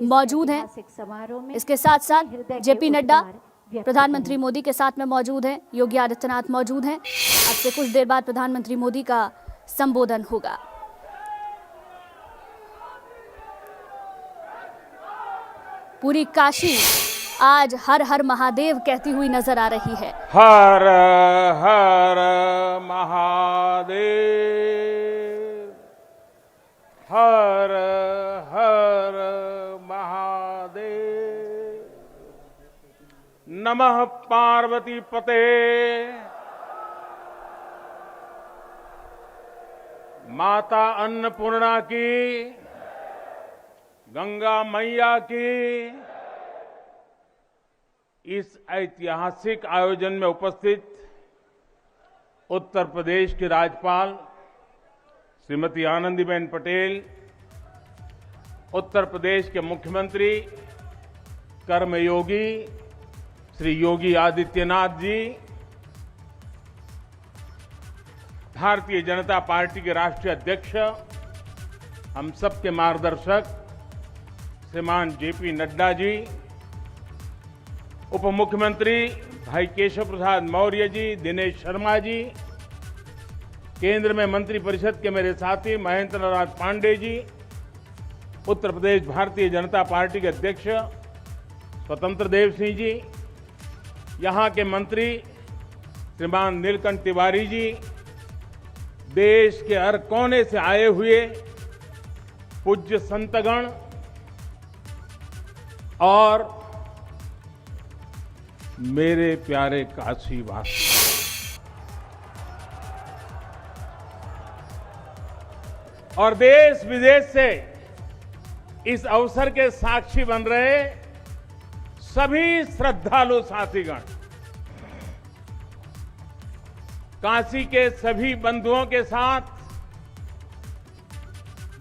मौजूद हैं। इसके साथ साथ जेपी नड्डा प्रधानमंत्री मोदी के साथ में मौजूद हैं। योगी आदित्यनाथ मौजूद हैं। अब से कुछ देर बाद प्रधानमंत्री मोदी का संबोधन होगा। पूरी काशी आज हर हर महादेव कहती हुई नजर आ रही है। हर हर महादेव, हर हर महादेव। नमः पार्वती पते, माता अन्नपूर्णा की, गंगा मैया की। इस ऐतिहासिक आयोजन में उपस्थित उत्तर प्रदेश की राज्यपाल श्रीमती आनंदीबेन पटेल, उत्तर प्रदेश के मुख्यमंत्री कर्मयोगी श्री योगी आदित्यनाथ जी, भारतीय जनता पार्टी के राष्ट्रीय अध्यक्ष, हम सबके मार्गदर्शक श्रीमान जेपी नड्डा जी, उप मुख्यमंत्री भाई केशव प्रसाद मौर्य जी, दिनेश शर्मा जी, केंद्र में मंत्रिपरिषद के मेरे साथी महेंद्र नाथ पांडे जी, उत्तर प्रदेश भारतीय जनता पार्टी के अध्यक्ष स्वतंत्र देव सिंह जी, यहां के मंत्री श्रीमान नीलकंठ तिवारी जी, देश के हर कोने से आए हुए पूज्य संतगण और मेरे प्यारे काशीवासी, और देश विदेश से इस अवसर के साक्षी बन रहे सभी श्रद्धालु साथीगण, काशी के सभी बंधुओं के साथ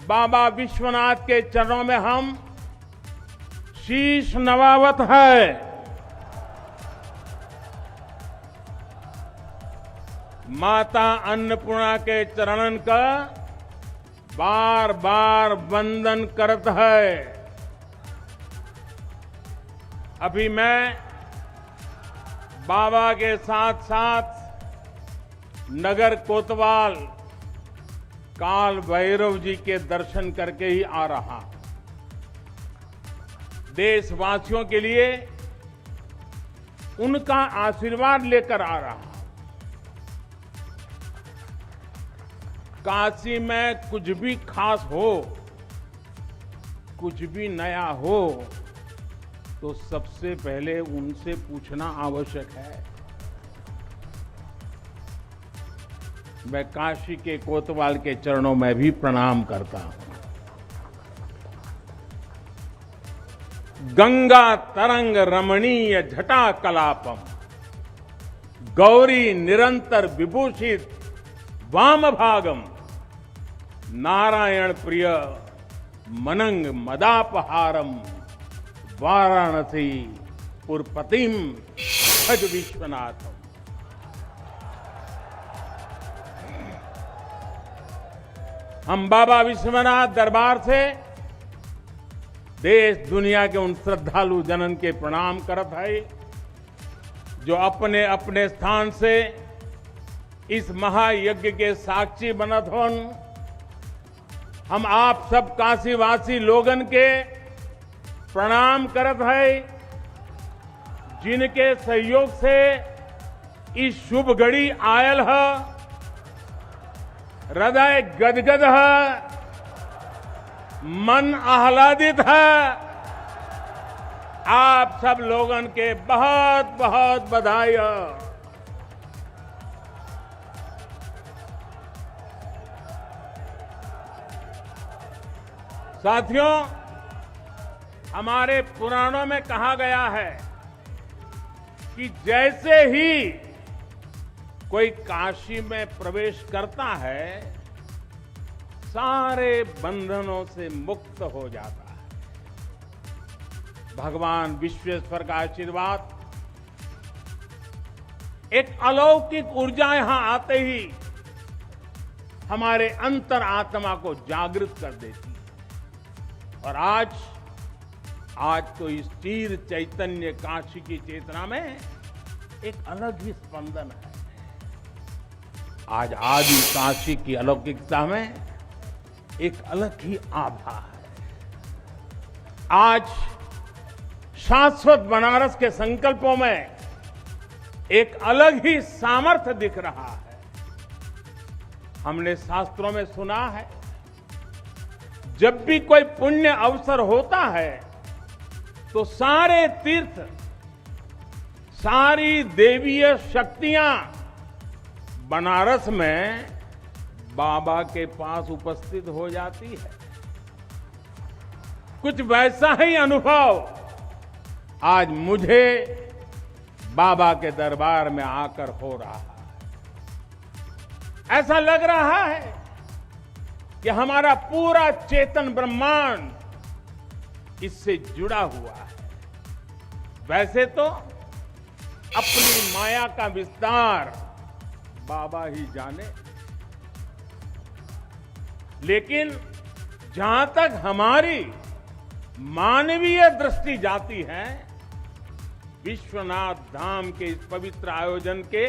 बाबा विश्वनाथ के चरणों में हम शीश नवावत है। माता अन्नपूर्णा के चरणन का बार बार वंदन करत है। अभी मैं बाबा के साथ साथ नगर कोतवाल काल भैरव जी के दर्शन करके ही आ रहा। देशवासियों के लिए उनका आशीर्वाद लेकर आ रहा। काशी में कुछ भी खास हो, कुछ भी नया हो, तो सबसे पहले उनसे पूछना आवश्यक है। मैं काशी के कोतवाल के चरणों में भी प्रणाम करता हूं। गंगा तरंग रमणीय जटा कलापम, गौरी निरंतर विभूषित वाम भागम, नारायण प्रिय मनंग मदापहारम, वाराणसी पुरपतिम भज विश्वनाथम। हम बाबा विश्वनाथ दरबार से देश दुनिया के उन श्रद्धालु जनन के प्रणाम करत है जो अपने अपने स्थान से इस महायज्ञ के साक्षी बनत होन। हम आप सब काशीवासी लोगन के प्रणाम करत है, जिनके सहयोग से इस शुभ घड़ी आयल है। हृदय गदगद है, मन आह्लादित है। आप सब लोगन के बहुत बहुत बधाई है। साथियों, हमारे पुराणों में कहा गया है कि जैसे ही कोई काशी में प्रवेश करता है, सारे बंधनों से मुक्त हो जाता है। भगवान विश्वेश्वर का आशीर्वाद, एक अलौकिक ऊर्जा यहां आते ही हमारे अंतर आत्मा को जागृत कर देती है। और आज आज तो इस चीर चैतन्य काशी की चेतना में एक अलग ही स्पंदन है। आज आदि काशी की अलौकिकता में एक अलग ही आभा है। आज शाश्वत बनारस के संकल्पों में एक अलग ही सामर्थ्य दिख रहा है। हमने शास्त्रों में सुना है, जब भी कोई पुण्य अवसर होता है तो सारे तीर्थ, सारी देवीय शक्तियां बनारस में बाबा के पास उपस्थित हो जाती है। कुछ वैसा ही अनुभव आज मुझे बाबा के दरबार में आकर हो रहा है। ऐसा लग रहा है कि हमारा पूरा चेतन ब्रह्मांड इससे जुड़ा हुआ है। वैसे तो अपनी माया का विस्तार बाबा ही जाने, लेकिन जहां तक हमारी मानवीय दृष्टि जाती है, विश्वनाथ धाम के इस पवित्र आयोजन के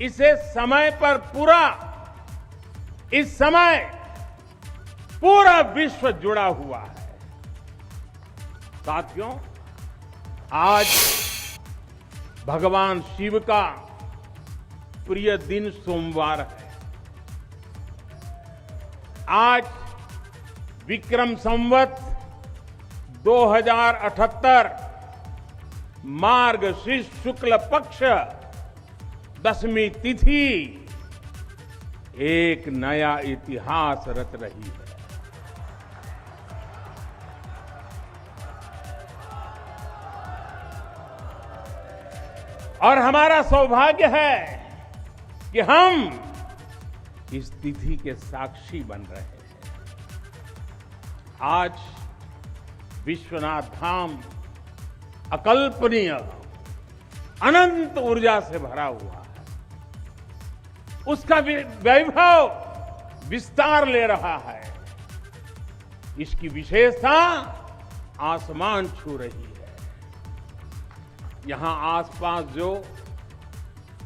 इसे समय पर इस समय पूरा विश्व जुड़ा हुआ है। साथियों, आज भगवान शिव का प्रिय दिन सोमवार है। आज विक्रम संवत 2078 मार्गशीर्ष शुक्ल पक्ष 10वीं तिथि एक नया इतिहास रच रही है। और हमारा सौभाग्य है कि हम इस तिथि के साक्षी बन रहे हैं। आज विश्वनाथ धाम अकल्पनीय अनंत ऊर्जा से भरा हुआ है। उसका वैभव विस्तार ले रहा है। इसकी विशेषता आसमान छू रही है। यहां आसपास जो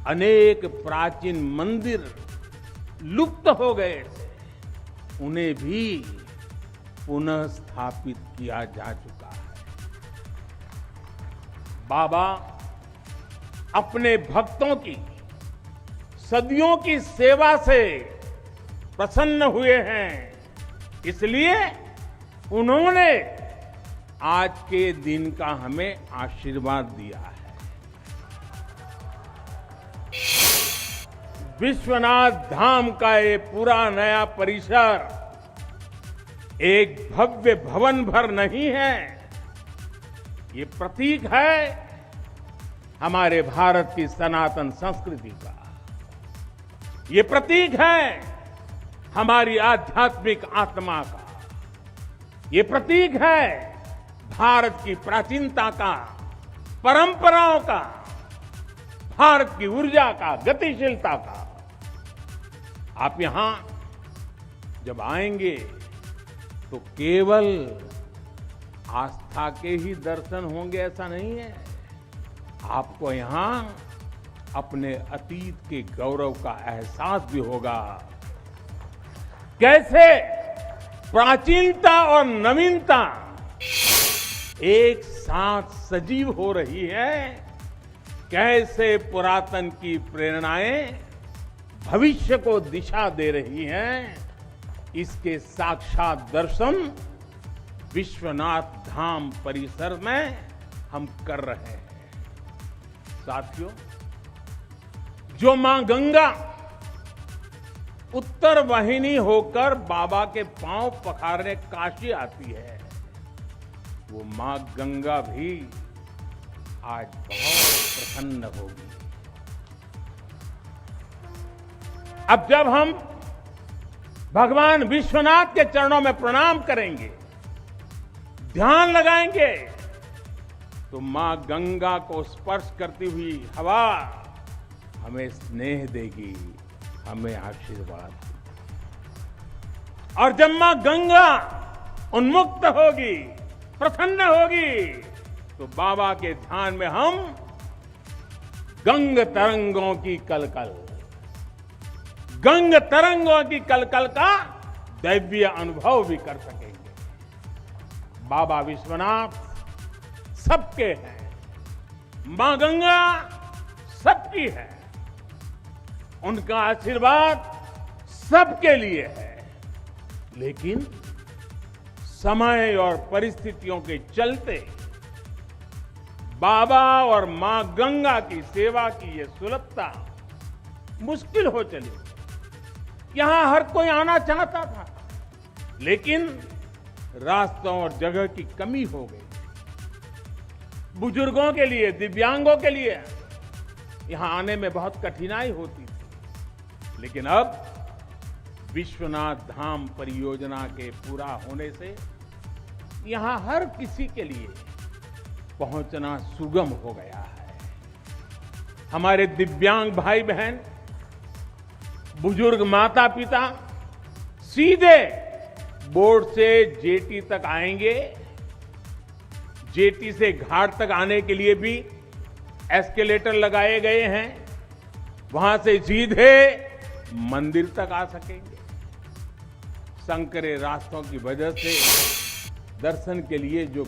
अनेक प्राचीन मंदिर लुप्त हो गए थे, उन्हें भी पुनः स्थापित किया जा चुका है। बाबा अपने भक्तों की सदियों की सेवा से प्रसन्न हुए हैं, इसलिए उन्होंने आज के दिन का हमें आशीर्वाद दिया है। विश्वनाथ धाम का ये पूरा नया परिसर एक भव्य भवन भर नहीं है, ये प्रतीक है हमारे भारत की सनातन संस्कृति का। ये प्रतीक है हमारी आध्यात्मिक आत्मा का। ये प्रतीक है भारत की प्राचीनता का, परंपराओं का, भारत की ऊर्जा का, गतिशीलता का। आप यहां जब आएंगे तो केवल आस्था के ही दर्शन होंगे ऐसा नहीं है। आपको यहां अपने अतीत के गौरव का एहसास भी होगा। कैसे प्राचीनता और नवीनता एक साथ सजीव हो रही है, कैसे पुरातन की प्रेरणाएं भविष्य को दिशा दे रही हैं, इसके साक्षात दर्शन विश्वनाथ धाम परिसर में हम कर रहे हैं। साथियों, जो मां गंगा उत्तर वाहिनी होकर बाबा के पांव पखारने काशी आती है, वो मां गंगा भी आज बहुत प्रसन्न होगी। अब जब हम भगवान विश्वनाथ के चरणों में प्रणाम करेंगे, ध्यान लगाएंगे, तो मां गंगा को स्पर्श करती हुई हवा हमें स्नेह देगी, हमें आशीर्वाद देगी। और जब मां गंगा उन्मुक्त होगी प्रसन्न होगी तो बाबा के ध्यान में हम गंग तरंगों की कलकल का दैवीय अनुभव भी कर सकेंगे। बाबा विश्वनाथ सबके हैं, मां गंगा सबकी है, उनका आशीर्वाद सबके लिए है। लेकिन समय और परिस्थितियों के चलते बाबा और मां गंगा की सेवा की ये सुलभता मुश्किल हो चली। यहां हर कोई आना चाहता था, लेकिन रास्तों और जगह की कमी हो गई। बुजुर्गों के लिए, दिव्यांगों के लिए यहां आने में बहुत कठिनाई होती थी। लेकिन अब विश्वनाथ धाम परियोजना के पूरा होने से यहां हर किसी के लिए पहुंचना सुगम हो गया है। हमारे दिव्यांग भाई बहन, बुजुर्ग माता पिता सीधे बोर्ड से जेटी तक आएंगे। जेटी से घाट तक आने के लिए भी एस्केलेटर लगाए गए हैं, वहां से सीधे मंदिर तक आ सकेंगे। संकरे रास्तों की वजह से दर्शन के लिए जो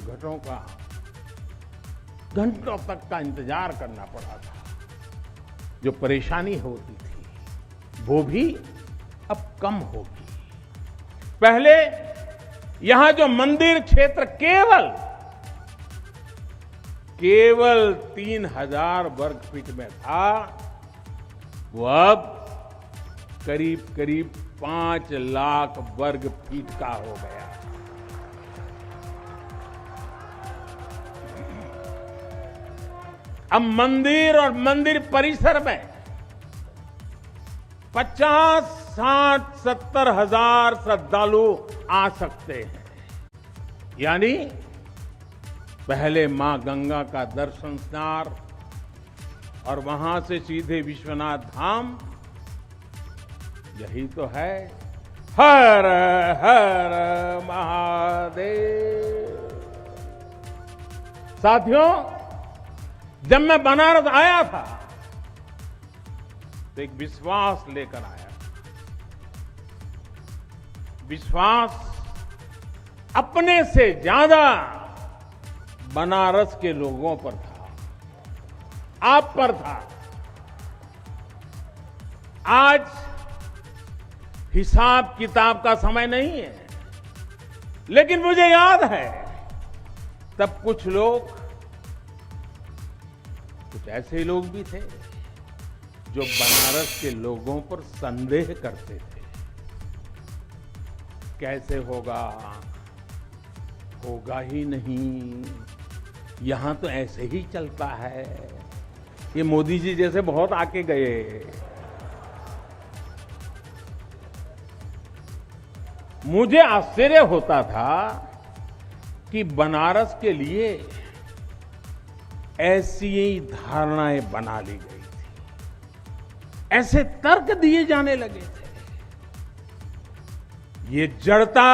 घंटों तक का इंतजार करना पड़ा था, जो परेशानी होती थी, वो भी अब कम होगी। पहले यहां जो मंदिर क्षेत्र केवल 3000 वर्ग फीट में था, वो अब करीब 5 लाख वर्ग फीट का हो गया। अब मंदिर और मंदिर परिसर में 50, 60, 70 हजार श्रद्धालु आ सकते हैं। यानी पहले मां गंगा का दर्शन स्नान और वहां से सीधे विश्वनाथ धाम, यही तो है हर हर महादेव। साथियों, जब मैं बनारस आया था तो एक विश्वास लेकर आया। विश्वास अपने से ज्यादा बनारस के लोगों पर था, आप पर था। आज हिसाब किताब का समय नहीं है, लेकिन मुझे याद है तब कुछ ऐसे लोग भी थे जो बनारस के लोगों पर संदेह करते थे। कैसे होगा ही नहीं, यहां तो ऐसे ही चलता है। ये मोदी जी जैसे बहुत आके गए। मुझे आश्चर्य होता था कि बनारस के लिए ऐसी ही धारणाएं बना ली गई थी, ऐसे तर्क दिए जाने लगे थे। ये जड़ता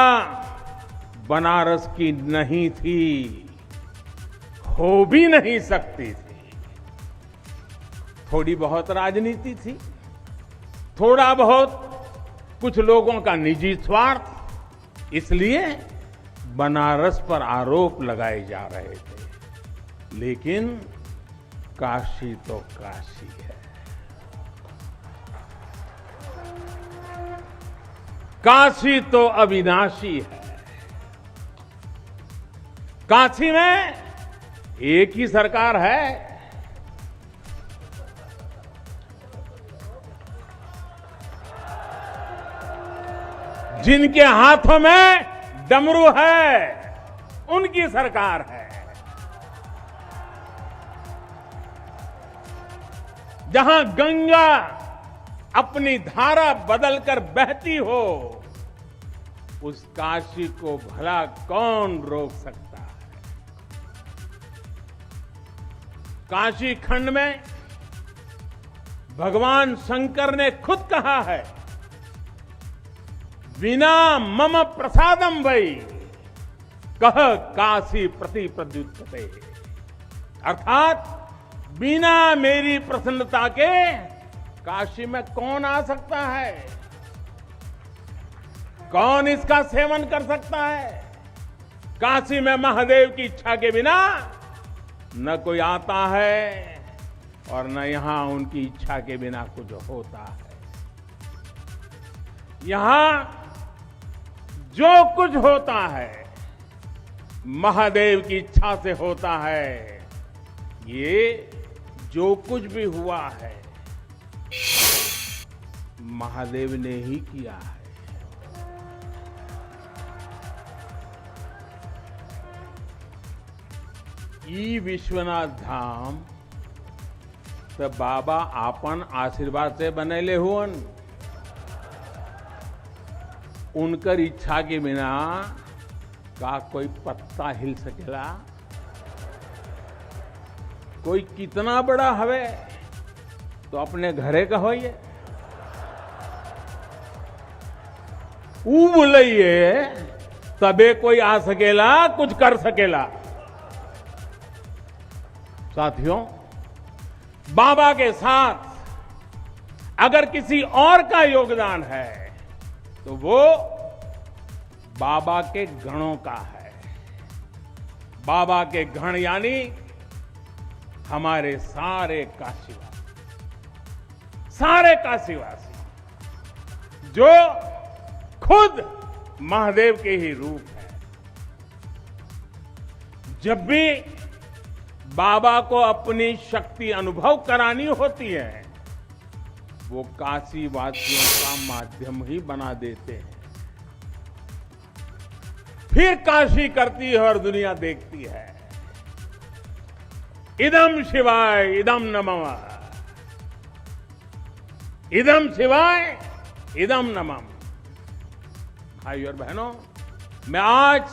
बनारस की नहीं थी, हो भी नहीं सकती थी। थोड़ी बहुत राजनीति थी, थोड़ा बहुत कुछ लोगों का निजी स्वार्थ, इसलिए बनारस पर आरोप लगाए जा रहे थे। लेकिन काशी तो काशी है, काशी तो अविनाशी है। काशी में एक ही सरकार है, जिनके हाथों में डमरू है, उनकी सरकार है। जहां गंगा अपनी धारा बदलकर बहती हो, उस काशी को भला कौन रोक सकता है। काशी खंड में भगवान शंकर ने खुद कहा है, विना मम प्रसादम वै कह काशी प्रति प्रद्युत्पते, अर्थात बिना मेरी प्रसन्नता के काशी में कौन आ सकता है, कौन इसका सेवन कर सकता है। काशी में महादेव की इच्छा के बिना न कोई आता है और न यहां उनकी इच्छा के बिना कुछ होता है। यहां जो कुछ होता है महादेव की इच्छा से होता है। ये जो कुछ भी हुआ है महादेव ने ही किया है। ई विश्वनाथ धाम तो बाबा आपन आशीर्वाद से बनेले हुअन। उनकर इच्छा के बिना का कोई पत्ता हिल सकेला। कोई कितना बड़ा हवे तो अपने घरे का होइए, ऊ बोलिए तबे कोई आ सकेला, कुछ कर सकेला। साथियों, बाबा के साथ अगर किसी और का योगदान है तो वो बाबा के गणों का है। बाबा के गण यानी हमारे सारे काशीवासी जो खुद महादेव के ही रूप है। जब भी बाबा को अपनी शक्ति अनुभव करानी होती है वो काशी वासियों का माध्यम ही बना देते हैं। फिर काशी करती है और दुनिया देखती है। इदम शिवाय इदम नमः, इदम शिवाय इदम नमः। भाई और बहनों, मैं आज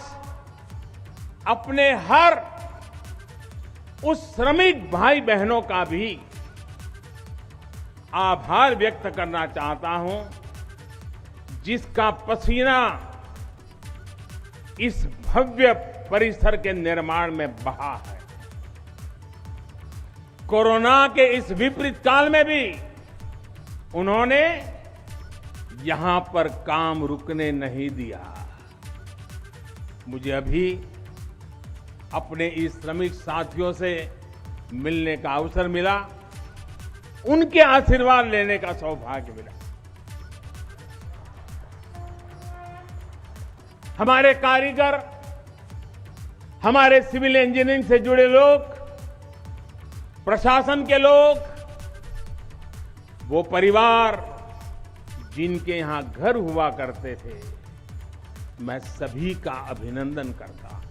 अपने हर उस श्रमिक भाई बहनों का भी आभार व्यक्त करना चाहता हूं जिसका पसीना इस भव्य परिसर के निर्माण में बहा है। कोरोना के इस विपरीत काल में भी उन्होंने यहां पर काम रुकने नहीं दिया। मुझे अभी अपने इस श्रमिक साथियों से मिलने का अवसर मिला, उनके आशीर्वाद लेने का सौभाग्य मिला। हमारे कारीगर, हमारे सिविल इंजीनियरिंग से जुड़े लोग, प्रशासन के लोग, वो परिवार जिनके यहां घर हुआ करते थे, मैं सभी का अभिनंदन करता हूं।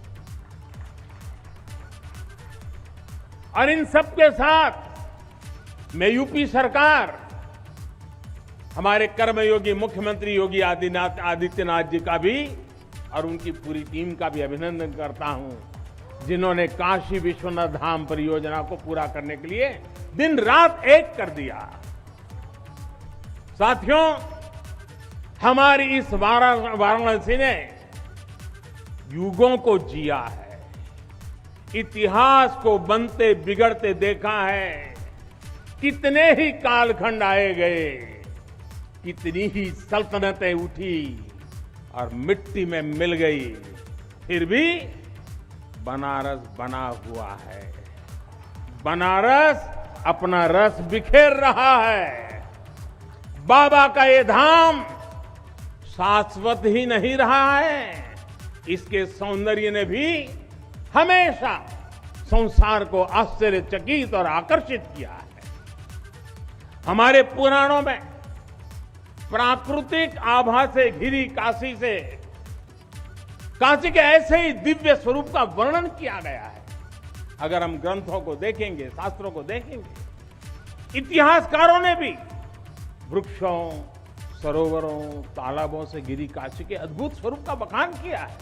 और इन सबके साथ मैं यूपी सरकार, हमारे कर्मयोगी मुख्यमंत्री योगी आदित्यनाथ जी का भी और उनकी पूरी टीम का भी अभिनंदन करता हूं जिन्होंने काशी विश्वनाथ धाम परियोजना को पूरा करने के लिए दिन रात एक कर दिया। साथियों, हमारी इस वाराणसी ने युगों को जिया है, इतिहास को बनते बिगड़ते देखा है। कितने ही कालखंड आए गए, कितनी ही सल्तनतें उठी और मिट्टी में मिल गई, फिर भी बनारस बना हुआ है। बनारस अपना रस बिखेर रहा है। बाबा का ये धाम शाश्वत ही नहीं रहा है, इसके सौंदर्य ने भी हमेशा संसार को आश्चर्यचकित और आकर्षित किया है। हमारे पुराणों में प्राकृतिक आभा से घिरी काशी के ऐसे ही दिव्य स्वरूप का वर्णन किया गया है। अगर हम ग्रंथों को देखेंगे, शास्त्रों को देखेंगे, इतिहासकारों ने भी वृक्षों, सरोवरों, तालाबों से घिरी काशी के अद्भुत स्वरूप का बखान किया है।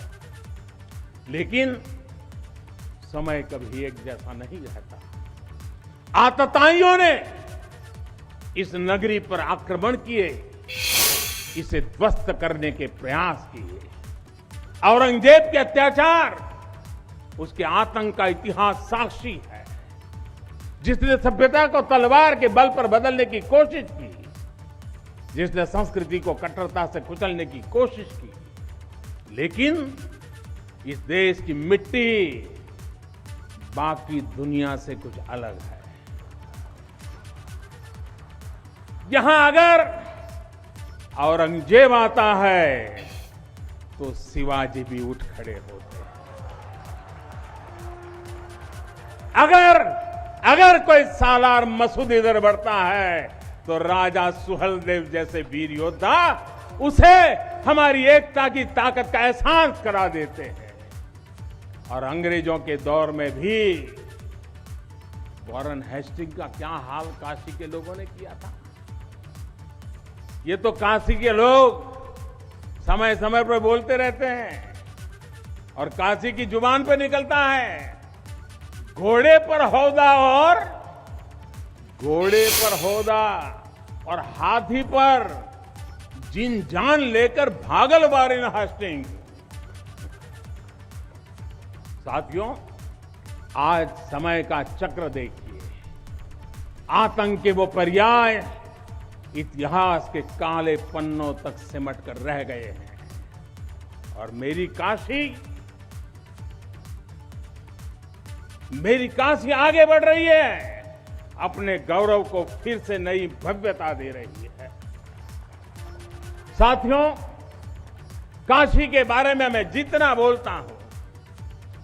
लेकिन समय कभी एक जैसा नहीं रहता। आतताइयों ने इस नगरी पर आक्रमण किए, इसे ध्वस्त करने के प्रयास किए। औरंगजेब के अत्याचार, उसके आतंक का इतिहास साक्षी है। जिसने सभ्यता को तलवार के बल पर बदलने की कोशिश की, जिसने संस्कृति को कट्टरता से कुचलने की कोशिश की, लेकिन इस देश की मिट्टी बाकी दुनिया से कुछ अलग है। यहां अगर औरंगजेब आता है तो शिवाजी भी उठ खड़े होते हैं। अगर कोई सालार मसूद इधर बढ़ता है तो राजा सुहेलदेव जैसे वीर योद्धा उसे हमारी एकता की ताकत का एहसास करा देते हैं। और अंग्रेजों के दौर में भी वॉरेन हेस्टिंग्स का क्या हाल काशी के लोगों ने किया था। ये तो काशी के लोग समय समय पर बोलते रहते हैं और काशी की जुबान पे निकलता है, घोड़े पर हौदा और हाथी पर जिन जान लेकर भागल वॉरेन हेस्टिंग्स। साथियों, आज समय का चक्र देखिए, आतंक के वो पर्याय इतिहास के काले पन्नों तक सिमट कर रह गए हैं और मेरी काशी आगे बढ़ रही है, अपने गौरव को फिर से नई भव्यता दे रही है। साथियों, काशी के बारे में मैं जितना बोलता हूं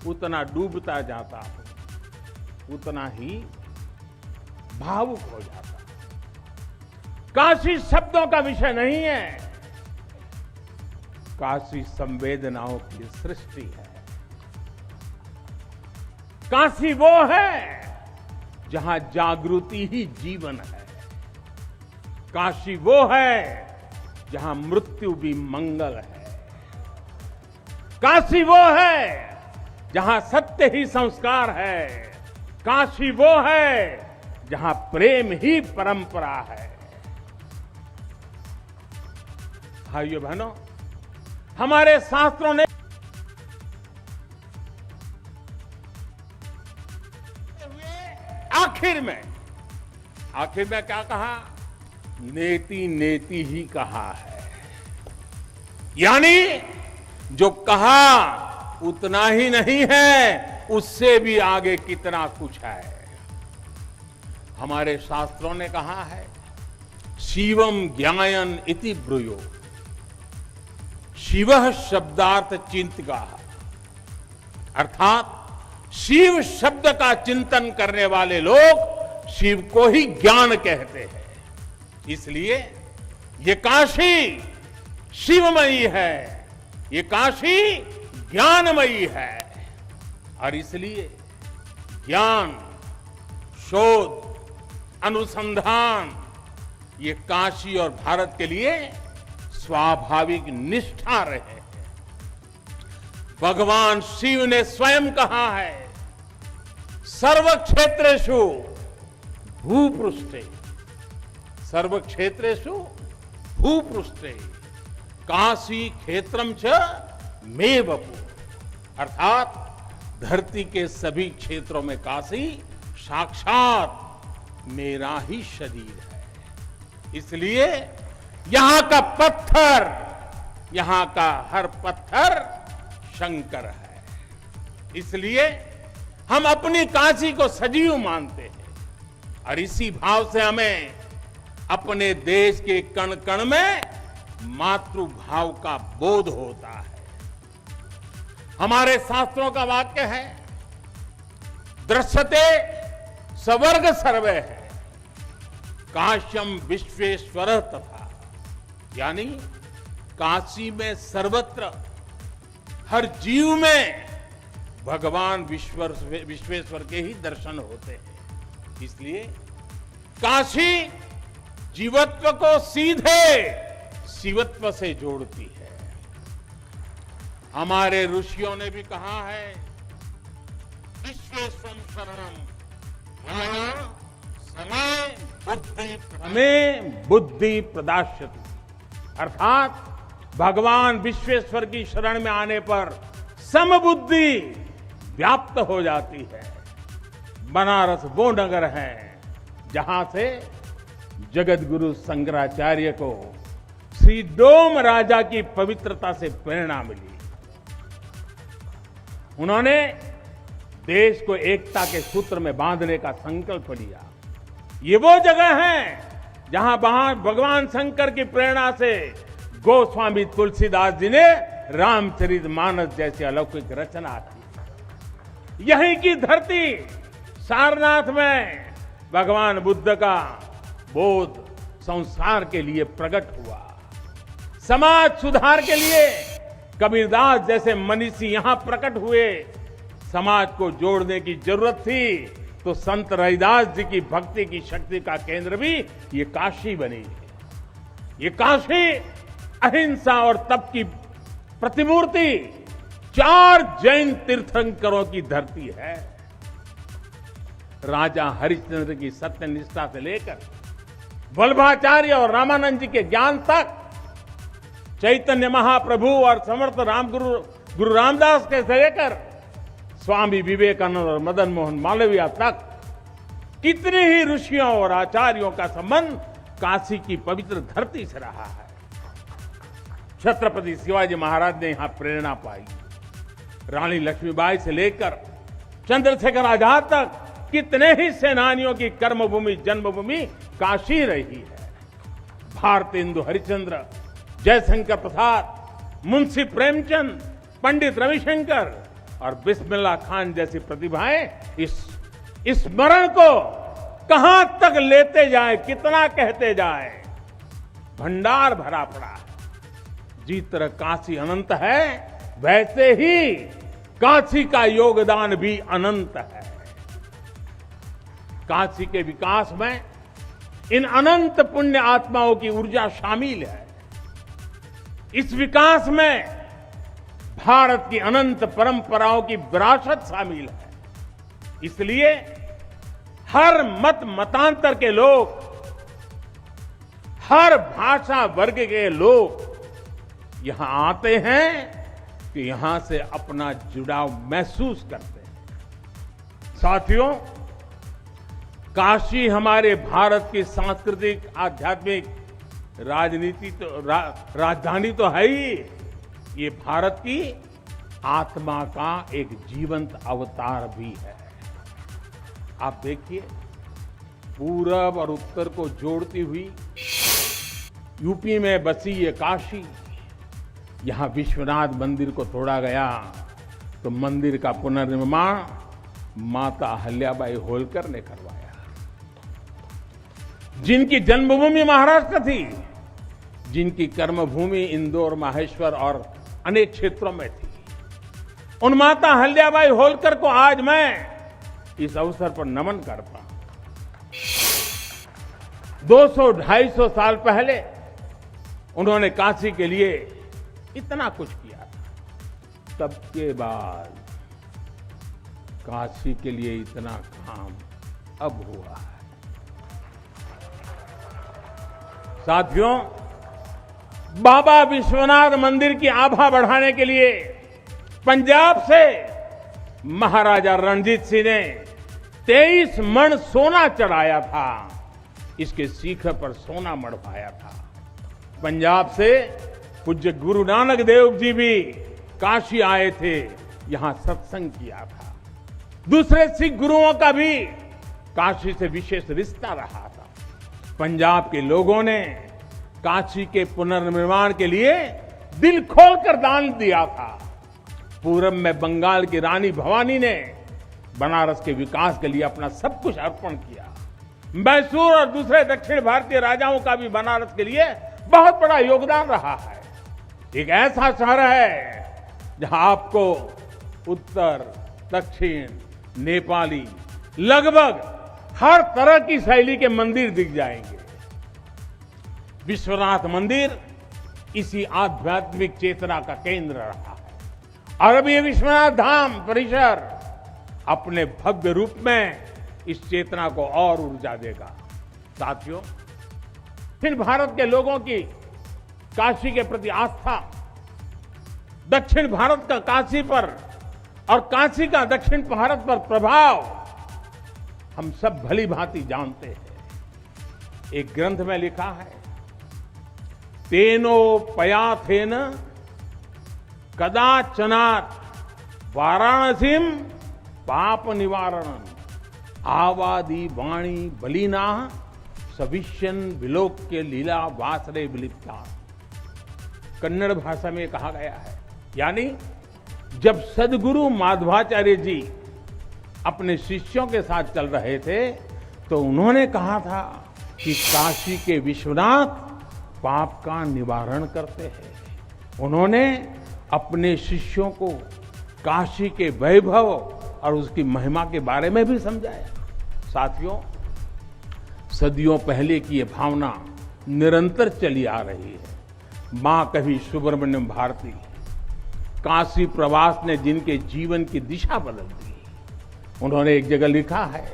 उतना डूबता जाता हूं, उतना ही भावुक हो जाता हूं। काशी शब्दों का विषय नहीं है, काशी संवेदनाओं की सृष्टि है। काशी वो है जहां जागृति ही जीवन है। काशी वो है जहां मृत्यु भी मंगल है। काशी वो है जहां सत्य ही संस्कार है। काशी वो है जहां प्रेम ही परंपरा है। भाइयों बहनों, हमारे शास्त्रों ने आखिर में क्या कहा? नेति नेति ही कहा है। यानी जो कहा उतना ही नहीं है, उससे भी आगे कितना कुछ है। हमारे शास्त्रों ने कहा है, शिवम ज्ञायन इति ब्रूयो, शिवः शब्दार्थ चिंतका, अर्थात शिव शब्द का चिंतन करने वाले लोग शिव को ही ज्ञान कहते हैं। इसलिए ये काशी शिवमयी है, ये काशी ज्ञानमयी है। और इसलिए ज्ञान, शोध, अनुसंधान ये काशी और भारत के लिए स्वाभाविक निष्ठा रहे। भगवान शिव ने स्वयं कहा है, सर्व क्षेत्रेषु भूपृष्ठे, सर्व क्षेत्रेषु भूपृष्ठे काशी क्षेत्रम च मे वपु, अर्थात धरती के सभी क्षेत्रों में काशी साक्षात मेरा ही शरीर है। इसलिए यहां का पत्थर, यहां का हर पत्थर शंकर है। इसलिए हम अपनी काशी को सजीव मानते हैं और इसी भाव से हमें अपने देश के कण कण में मातृभाव का बोध होता है। हमारे शास्त्रों का वाक्य है, दृश्यते स्वर्ग सर्वे है, काश्यम विश्वेश्वर तथा, यानी काशी में सर्वत्र हर जीव में भगवान विश्वेश्वर के ही दर्शन होते हैं। इसलिए काशी जीवत्व को सीधे शिवत्व से जोड़ती है। हमारे ऋषियों ने भी कहा है, विश्वेश्वरं शरणं समय बुद्धि प्रदास्यति, अर्थात भगवान विश्वेश्वर की शरण में आने पर समबुद्धि व्याप्त हो जाती है। बनारस वो नगर है जहां से जगत गुरु शंकराचार्य को श्री डोम राजा की पवित्रता से प्रेरणा मिली। उन्होंने देश को एकता के सूत्र में बांधने का संकल्प लिया। ये वो जगह है जहां भगवान शंकर की प्रेरणा से गोस्वामी तुलसीदास जी ने रामचरितमानस जैसी अलौकिक रचना की। यहीं की धरती सारनाथ में भगवान बुद्ध का बोध संसार के लिए प्रकट हुआ। समाज सुधार के लिए कबीरदास जैसे मनीषी यहां प्रकट हुए। समाज को जोड़ने की जरूरत थी तो संत रविदास जी की भक्ति की शक्ति का केंद्र भी ये काशी बनी। ये काशी अहिंसा और तप की प्रतिमूर्ति 4 जैन तीर्थंकरों की धरती है। राजा हरिश्चंद्र की सत्य निष्ठा से लेकर वल्लभाचार्य और रामानंद जी के ज्ञान तक, चैतन्य महाप्रभु और समर्थ गुरु रामदास के से लेकर स्वामी विवेकानंद और मदन मोहन मालवीय तक कितने ही ऋषियों और आचार्यों का संबंध काशी की पवित्र धरती से रहा है। छत्रपति शिवाजी महाराज ने यहां प्रेरणा पाई। रानी लक्ष्मीबाई से लेकर चंद्रशेखर आजाद तक कितने ही सेनानियों की कर्मभूमि जन्मभूमि काशी रही है। भारतेंदु हरिश्चंद्र, जयशंकर प्रसाद, मुंशी प्रेमचंद, पंडित रविशंकर और बिस्मिल्लाह खान जैसी प्रतिभाएं इस स्मरण को कहां तक लेते जाए, कितना कहते जाए, भंडार भरा पड़ा है। जिस तरह काशी अनंत है वैसे ही काशी का योगदान भी अनंत है। काशी के विकास में इन अनंत पुण्य आत्माओं की ऊर्जा शामिल है। इस विकास में भारत की अनंत परंपराओं की विरासत शामिल है। इसलिए हर मत मतांतर के लोग, हर भाषा वर्ग के लोग यहां आते हैं कि यहां से अपना जुड़ाव महसूस करते हैं। साथियों, काशी हमारे भारत की सांस्कृतिक, आध्यात्मिक, राजधानी तो है ही, ये भारत की आत्मा का एक जीवंत अवतार भी है। आप देखिए, पूरब और उत्तर को जोड़ती हुई यूपी में बसी ये काशी, यहां विश्वनाथ मंदिर को तोड़ा गया तो मंदिर का पुनर्निर्माण माता अहल्याबाई होलकर ने करवाया। जिनकी जन्मभूमि महाराष्ट्र थी, जिनकी कर्मभूमि इंदौर, माहेश्वर और अनेक क्षेत्रों में थी, उन माता अहल्याबाई होलकर को आज मैं इस अवसर पर नमन करता हूं। 200-250 साल पहले उन्होंने काशी के लिए इतना कुछ किया था। तब के बाद काशी के लिए इतना काम अब हुआ है। साथियों, बाबा विश्वनाथ मंदिर की आभा बढ़ाने के लिए पंजाब से महाराजा रणजीत सिंह ने 23 मण सोना चढ़ाया था। इसके शिखर पर सोना मढ़वाया था। पंजाब से पूज्य गुरु नानक देव जी भी काशी आए थे, यहां सत्संग किया था। दूसरे सिख गुरुओं का भी काशी से विशेष रिश्ता रहा था। पंजाब के लोगों ने काशी के पुनर्निर्माण के लिए दिल खोलकर दान दिया था। पूरब में बंगाल की रानी भवानी ने बनारस के विकास के लिए अपना सब कुछ अर्पण किया। मैसूर और दूसरे दक्षिण भारतीय राजाओं का भी बनारस के लिए बहुत बड़ा योगदान रहा है। एक ऐसा शहर है जहां आपको उत्तर, दक्षिण, नेपाली, लगभग हर तरह की शैली के मंदिर दिख जाएंगे। विश्वनाथ मंदिर इसी आध्यात्मिक चेतना का केंद्र रहा है और अब ये विश्वनाथ धाम परिसर अपने भव्य रूप में इस चेतना को और ऊर्जा देगा। साथियों, फिर भारत के लोगों की काशी के प्रति आस्था, दक्षिण भारत का काशी पर और काशी का दक्षिण भारत पर प्रभाव हम सब भली भांति जानते हैं। एक ग्रंथ में लिखा है, तेनो पयाथेन कदाचनात् वाराणसीम पाप निवारणम आवादी वाणी बलिना सविष्यन विलोक्य लीला वासरे विलिप्ता। कन्नड़ भाषा में कहा गया है, यानी जब सदगुरु माधवाचार्य जी अपने शिष्यों के साथ चल रहे थे तो उन्होंने कहा था कि काशी के विश्वनाथ पाप का निवारण करते हैं। उन्होंने अपने शिष्यों को काशी के वैभव और उसकी महिमा के बारे में भी समझाया। साथियों, सदियों पहले की ये भावना निरंतर चली आ रही है। मां कवि सुब्रमण्यम भारती काशी प्रवास ने जिनके जीवन की दिशा बदल दी, उन्होंने एक जगह लिखा है,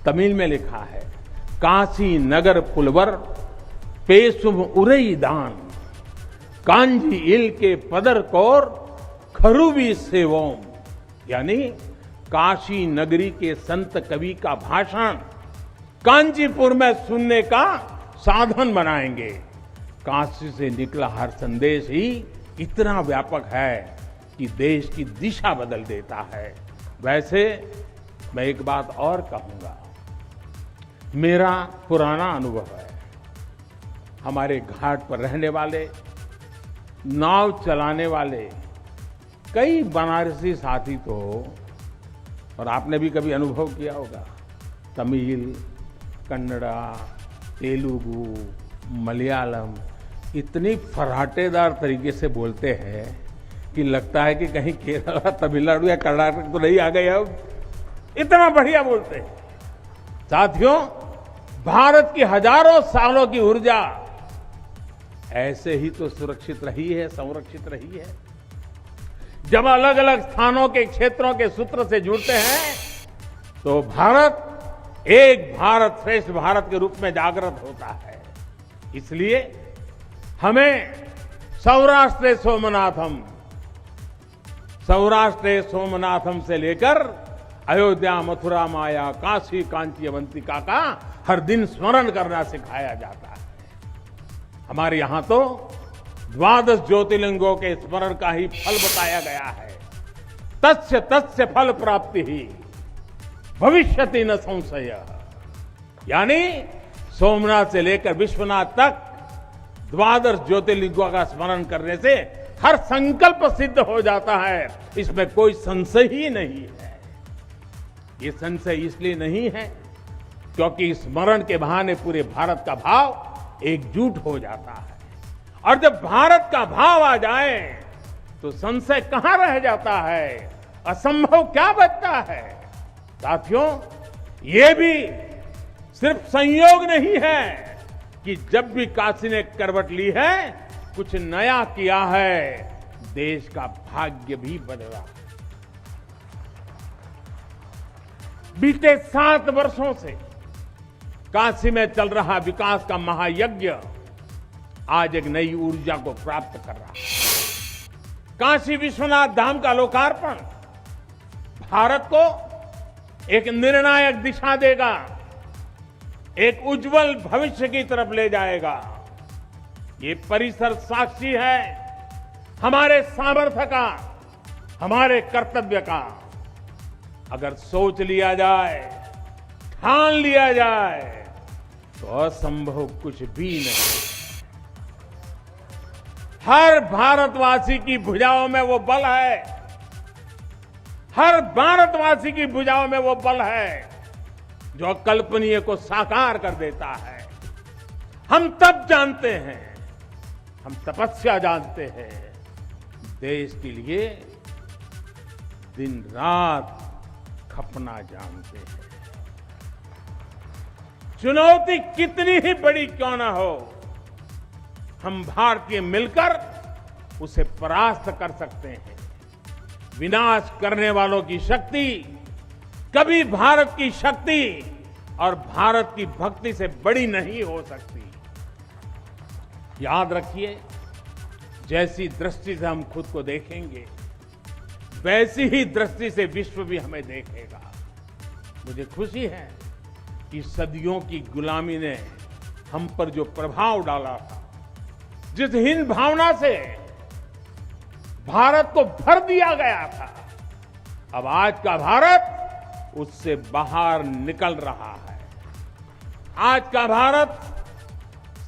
तमिल में लिखा है, काशी नगर पुलवर पेसुम उरई दान कांजी इल के पदर कोर खरुवी सेवोम। यानी काशी नगरी के संत कवि का भाषण कांचीपुर में सुनने का साधन बनाएंगे। काशी से निकला हर संदेश ही इतना व्यापक है कि देश की दिशा बदल देता है। वैसे मैं एक बात और कहूंगा, मेरा पुराना अनुभव है। हमारे घाट पर रहने वाले, नाव चलाने वाले कई बनारसी साथी तो, और आपने भी कभी अनुभव किया होगा, तमिल, कन्नड़ा, तेलुगु, मलयालम इतनी फर्राटेदार तरीके से बोलते हैं कि लगता है कि कहीं केरला, तमिलनाडु या कर्नाटक तो नहीं आ गए। अब इतना बढ़िया बोलते हैं। साथियों, भारत की हजारों सालों की ऊर्जा ऐसे ही तो सुरक्षित रही है, संरक्षित रही है। जब अलग अलग स्थानों के क्षेत्रों के सूत्र से जुड़ते हैं तो भारत एक भारत श्रेष्ठ भारत के रूप में जागृत होता है। इसलिए हमें सौराष्ट्र सोमनाथम से लेकर अयोध्या, मथुरा, माया, काशी, कांची, अवंतिका का हर दिन स्मरण करना सिखाया जाता है। हमारे यहां तो 12 ज्योतिर्लिंगों के स्मरण का ही फल बताया गया है। तस्य तस्य फल प्राप्ति ही भविष्यति न संशय। यानी सोमनाथ से लेकर विश्वनाथ तक 12 ज्योतिर्लिंगों का स्मरण करने से हर संकल्प सिद्ध हो जाता है। इसमें कोई संशय ही नहीं है। ये संशय इसलिए नहीं है क्योंकि स्मरण के बहाने पूरे भारत का भाव एकजुट हो जाता है। और जब भारत का भाव आ जाए तो संशय कहां रह जाता है, असंभव क्या बचता है। साथियों, ये भी सिर्फ संयोग नहीं है कि जब भी काशी ने करवट ली है, कुछ नया किया है, देश का भाग्य भी बदला। बीते 7 वर्षों से काशी में चल रहा विकास का महायज्ञ आज एक नई ऊर्जा को प्राप्त कर रहा है। काशी विश्वनाथ धाम का लोकार्पण भारत को एक निर्णायक दिशा देगा, एक उज्जवल भविष्य की तरफ ले जाएगा। ये परिसर साक्षी है हमारे सामर्थ्य का, हमारे कर्तव्य का। अगर सोच लिया जाए, ठान लिया जाए तो असंभव कुछ भी नहीं। हर भारतवासी की भुजाओं में वो बल है, हर भारतवासी की भुजाओं में वो बल है जो अकल्पनीय को साकार कर देता है। हम तप जानते हैं, हम तपस्या जानते हैं, देश के लिए दिन रात खपना जानते हैं। चुनौती कितनी ही बड़ी क्यों ना हो, हम भारतीय मिलकर उसे परास्त कर सकते हैं। विनाश करने वालों की शक्ति कभी भारत की शक्ति और भारत की भक्ति से बड़ी नहीं हो सकती। याद रखिए, जैसी दृष्टि से हम खुद को देखेंगे, वैसी ही दृष्टि से विश्व भी हमें देखेगा। मुझे खुशी है कि सदियों की गुलामी ने हम पर जो प्रभाव डाला था, जिस हीन भावना से भारत को भर दिया गया था, अब आज का भारत उससे बाहर निकल रहा है। आज का भारत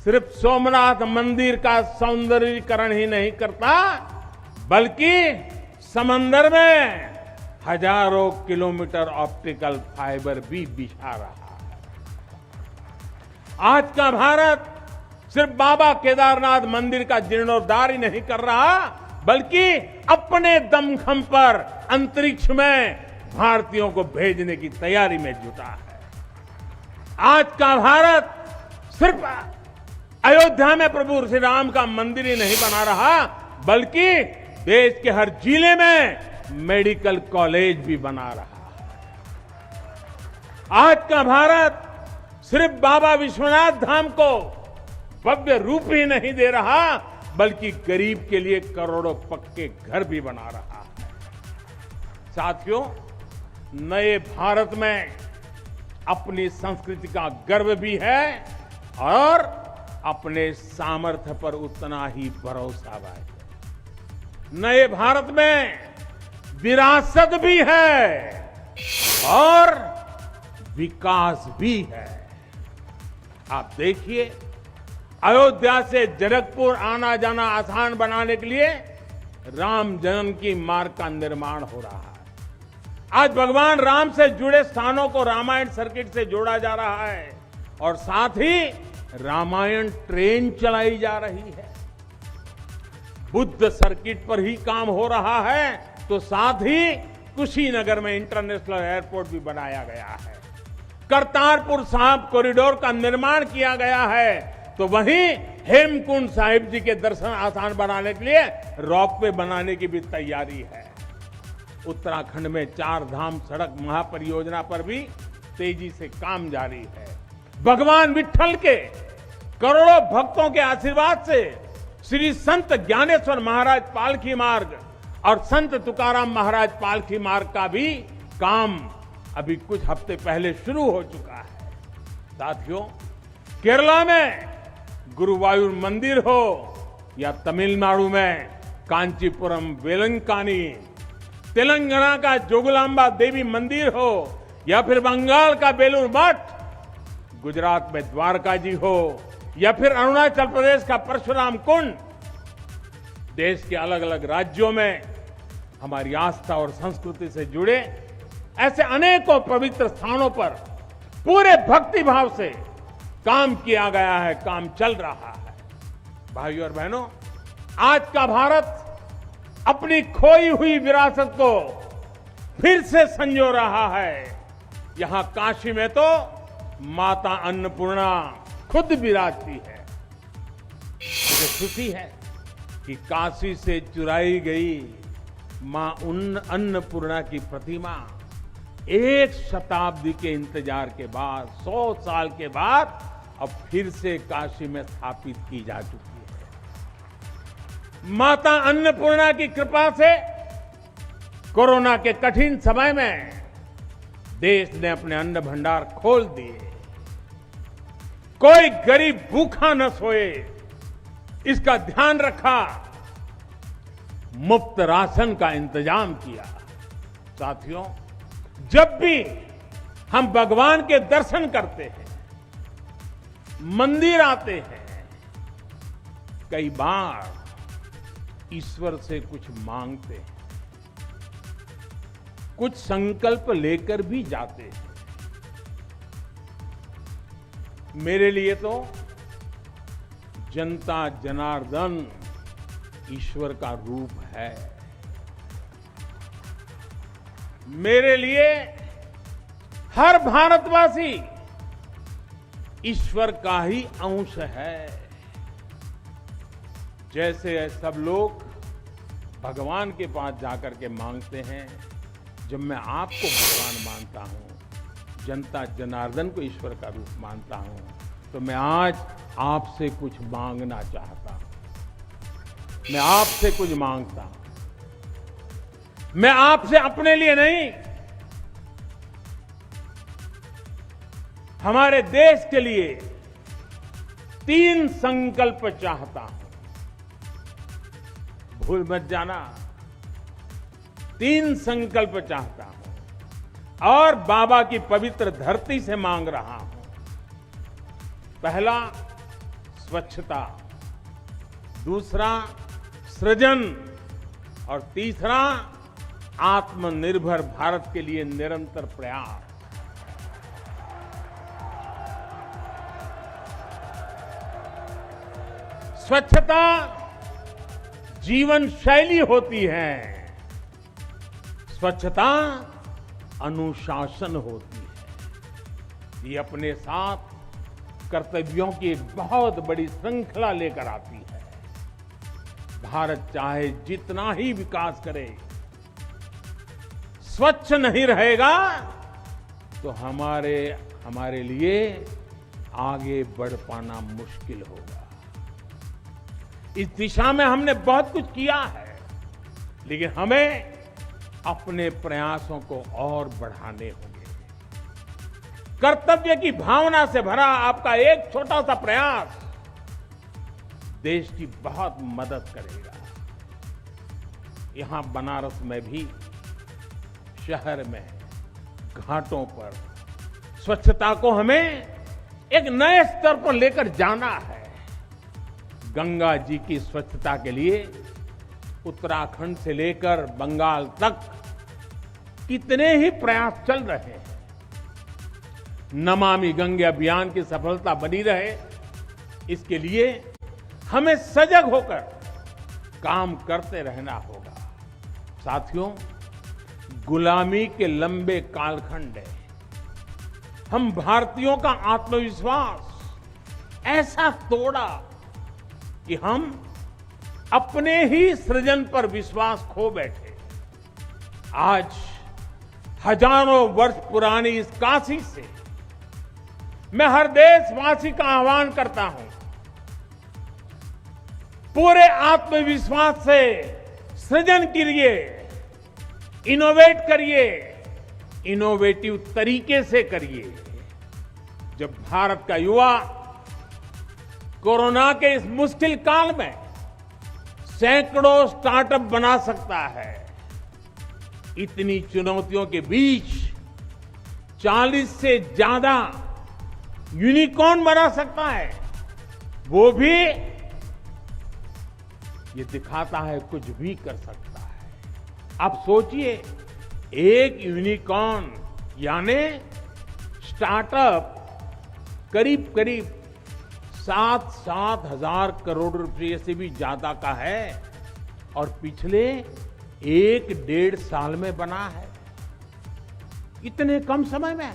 सिर्फ सोमनाथ मंदिर का सौंदर्यीकरण ही नहीं करता, बल्कि समंदर में हजारों किलोमीटर ऑप्टिकल फाइबर भी बिछा रहा है। आज का भारत सिर्फ बाबा केदारनाथ मंदिर का जीर्णोद्धार ही नहीं कर रहा, बल्कि अपने दमखम पर अंतरिक्ष में भारतीयों को भेजने की तैयारी में जुटा है। आज का भारत सिर्फ अयोध्या में प्रभु श्री राम का मंदिर ही नहीं बना रहा, बल्कि देश के हर जिले में मेडिकल कॉलेज भी बना रहा है। आज का भारत सिर्फ बाबा विश्वनाथ धाम को भव्य रूप ही नहीं दे रहा, बल्कि गरीब के लिए करोड़ों पक्के घर भी बना रहा है। साथियों, नए भारत में अपनी संस्कृति का गर्व भी है और अपने सामर्थ्य पर उतना ही भरोसा है। नए भारत में विरासत भी है और विकास भी है। आप देखिए, अयोध्या से जनकपुर आना जाना आसान बनाने के लिए राम जन्म की मार्ग का निर्माण हो रहा है। आज भगवान राम से जुड़े स्थानों को रामायण सर्किट से जोड़ा जा रहा है और साथ ही रामायण ट्रेन चलाई जा रही है। बुद्ध सर्किट पर ही काम हो रहा है, तो साथ ही कुशीनगर में इंटरनेशनल एयरपोर्ट भी बनाया गया है। करतारपुर साहिब कॉरिडोर का निर्माण किया गया है, तो वहीं हेमकुंड साहिब जी के दर्शन आसान बनाने के लिए रोपवे बनाने की भी तैयारी है। उत्तराखंड में 4 धाम सड़क महापरियोजना पर भी तेजी से काम जारी है। भगवान विट्ठल के करोड़ों भक्तों के आशीर्वाद से श्री संत ज्ञानेश्वर महाराज पालकी मार्ग और संत तुकाराम महाराज पालकी मार्ग का भी काम अभी कुछ हफ्ते पहले शुरू हो चुका है। साथियों, केरला में गुरुवायूर मंदिर हो या तमिलनाडु में कांचीपुरम वेलंकानी, तेलंगाना का जोगलांबा देवी मंदिर हो या फिर बंगाल का बेलूर मठ, गुजरात में द्वारका जी हो या फिर अरुणाचल प्रदेश का परशुराम कुंड, देश के अलग अलग राज्यों में हमारी आस्था और संस्कृति से जुड़े ऐसे अनेकों पवित्र स्थानों पर पूरे भक्ति भाव से काम किया गया है, काम चल रहा है। भाइयों और बहनों, आज का भारत अपनी खोई हुई विरासत को फिर से संजो रहा है। यहां काशी में तो माता अन्नपूर्णा खुद विराजती है। मुझे खुशी है कि काशी से चुराई गई मां अन्नपूर्णा की प्रतिमा 1 शताब्दी के इंतजार के बाद, 100 साल के बाद अब फिर से काशी में स्थापित की जा चुकी है। माता अन्नपूर्णा की कृपा से कोरोना के कठिन समय में देश ने अपने अन्न भंडार खोल दिए। कोई गरीब भूखा न सोए, इसका ध्यान रखा। मुफ्त राशन का इंतजाम किया। साथियों, जब भी हम भगवान के दर्शन करते हैं, मंदिर आते हैं, कई बार ईश्वर से कुछ मांगते हैं, कुछ संकल्प लेकर भी जाते हैं। मेरे लिए तो जनता जनार्दन ईश्वर का रूप है। मेरे लिए हर भारतवासी ईश्वर का ही अंश है। जैसे सब लोग भगवान के पास जाकर के मांगते हैं, जब मैं आपको भगवान मानता हूं, जनता जनार्दन को ईश्वर का रूप मानता हूं, तो मैं आज आपसे कुछ मांगना चाहता हूं। मैं आपसे कुछ मांगता हूं। मैं आपसे अपने लिए नहीं, हमारे देश के लिए 3 संकल्प चाहता हूं। भूल मत जाना, 3 संकल्प चाहता हूं और बाबा की पवित्र धरती से मांग रहा हूं। पहला, स्वच्छता। दूसरा, सृजन। और तीसरा, आत्मनिर्भर भारत के लिए निरंतर प्रयास। स्वच्छता जीवन शैली होती है, स्वच्छता अनुशासन होती है। ये अपने साथ कर्तव्यों की एक बहुत बड़ी श्रृंखला लेकर आती है। भारत चाहे जितना ही विकास करे, स्वच्छ नहीं रहेगा तो हमारे लिए आगे बढ़ पाना मुश्किल होगा। इस दिशा में हमने बहुत कुछ किया है, लेकिन हमें अपने प्रयासों को और बढ़ाने होंगे। कर्तव्य की भावना से भरा आपका एक छोटा सा प्रयास देश की बहुत मदद करेगा। यहां बनारस में भी, शहर में, घाटों पर स्वच्छता को हमें एक नए स्तर पर लेकर जाना है। गंगा जी की स्वच्छता के लिए उत्तराखंड से लेकर बंगाल तक कितने ही प्रयास चल रहे हैं। नमामि गंगे अभियान की सफलता बनी रहे, इसके लिए हमें सजग होकर काम करते रहना होगा। साथियों, गुलामी के लंबे कालखंड है। हम भारतीयों का आत्मविश्वास ऐसा तोड़ा कि हम अपने ही सृजन पर विश्वास खो बैठे। आज हजारों वर्ष पुरानी इस काशी से मैं हर देशवासी का आह्वान करता हूं, पूरे आत्मविश्वास से सृजन करिए, इनोवेट करिए, इनोवेटिव तरीके से करिए। जब भारत का युवा कोरोना के इस मुश्किल काल में सैकड़ों स्टार्टअप बना सकता है, इतनी चुनौतियों के बीच 40 से ज्यादा यूनिकॉर्न बना सकता है, वो भी ये दिखाता है कुछ भी कर सकता है। आप सोचिए, एक यूनिकॉर्न यानी स्टार्टअप करीब 7 हजार करोड़ रुपए से भी ज्यादा का है और पिछले 1-1.5 साल में बना है। इतने कम समय में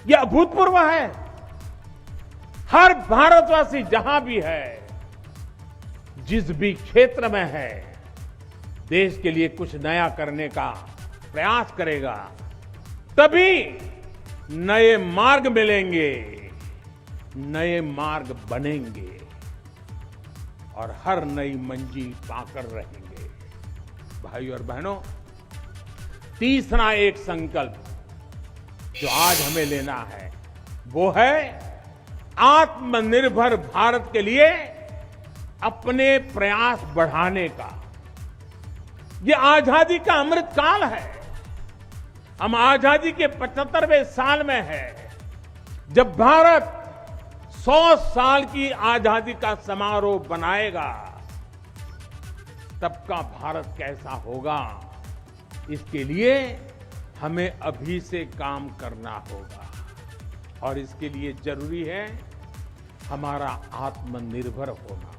यह अभूतपूर्व है। हर भारतवासी जहां भी है, जिस भी क्षेत्र में है, देश के लिए कुछ नया करने का प्रयास करेगा, तभी नए मार्ग मिलेंगे, नए मार्ग बनेंगे और हर नई मंजिल पाकर रहेंगे। भाई और बहनों, तीसरा एक संकल्प जो आज हमें लेना है वो है आत्मनिर्भर भारत के लिए अपने प्रयास बढ़ाने का। ये आजादी का अमृत काल है। हम आजादी के 75वें साल में है। जब भारत 100 साल की आजादी का समारोह बनाएगा, तब का भारत कैसा होगा, इसके लिए हमें अभी से काम करना होगा। और इसके लिए जरूरी है हमारा आत्मनिर्भर होना।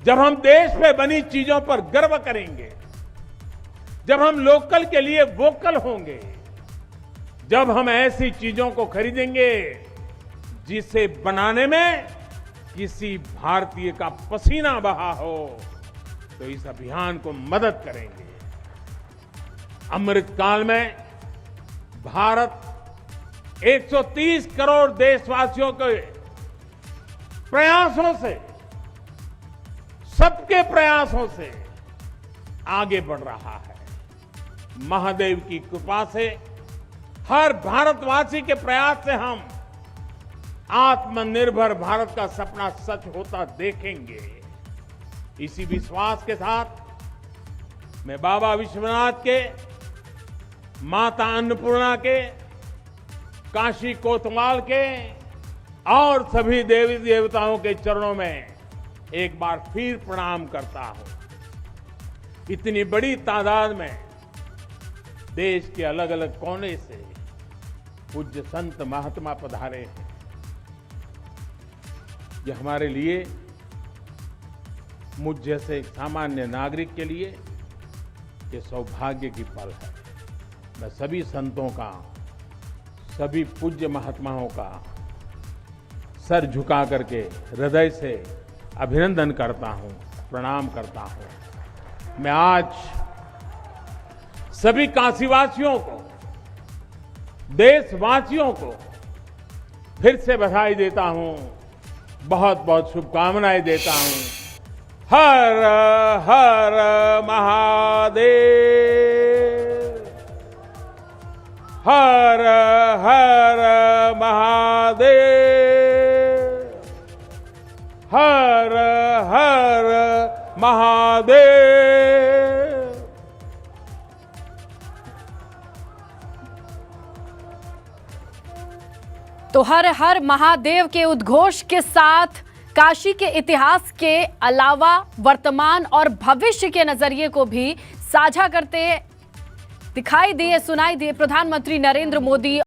जब हम देश में बनी चीजों पर गर्व करेंगे, जब हम लोकल के लिए वोकल होंगे, जब हम ऐसी चीजों को खरीदेंगे जिसे बनाने में किसी भारतीय का पसीना बहा हो, तो इस अभियान को मदद करेंगे। अमृत काल में भारत 130 करोड़ देशवासियों के प्रयासों से, सबके प्रयासों से आगे बढ़ रहा है। महादेव की कृपा से, हर भारतवासी के प्रयास से हम आत्मनिर्भर भारत का सपना सच होता देखेंगे। इसी विश्वास के साथ मैं बाबा विश्वनाथ के, माता अन्नपूर्णा के, काशी कोतवाल के और सभी देवी देवताओं के चरणों में एक बार फिर प्रणाम करता हूं। इतनी बड़ी तादाद में देश के अलग अलग कोने से पूज्य संत महात्मा पधारे हैं। ये हमारे लिए, मुझ जैसे एक सामान्य नागरिक के लिए ये सौभाग्य की पल है। मैं सभी संतों का, सभी पूज्य महात्माओं का सर झुका करके हृदय से अभिनंदन करता हूं, प्रणाम करता हूं। मैं आज सभी काशीवासियों को, देशवासियों को फिर से बधाई देता हूं, बहुत बहुत शुभकामनाएं देता हूं। हर हर महादेव, हर हर महादेव, हर हर महादेव। तो हर हर महादेव के उद्घोष के साथ काशी के इतिहास के अलावा वर्तमान और भविष्य के नजरिए को भी साझा करते दिखाई दिए, सुनाई दिए प्रधानमंत्री नरेंद्र मोदी।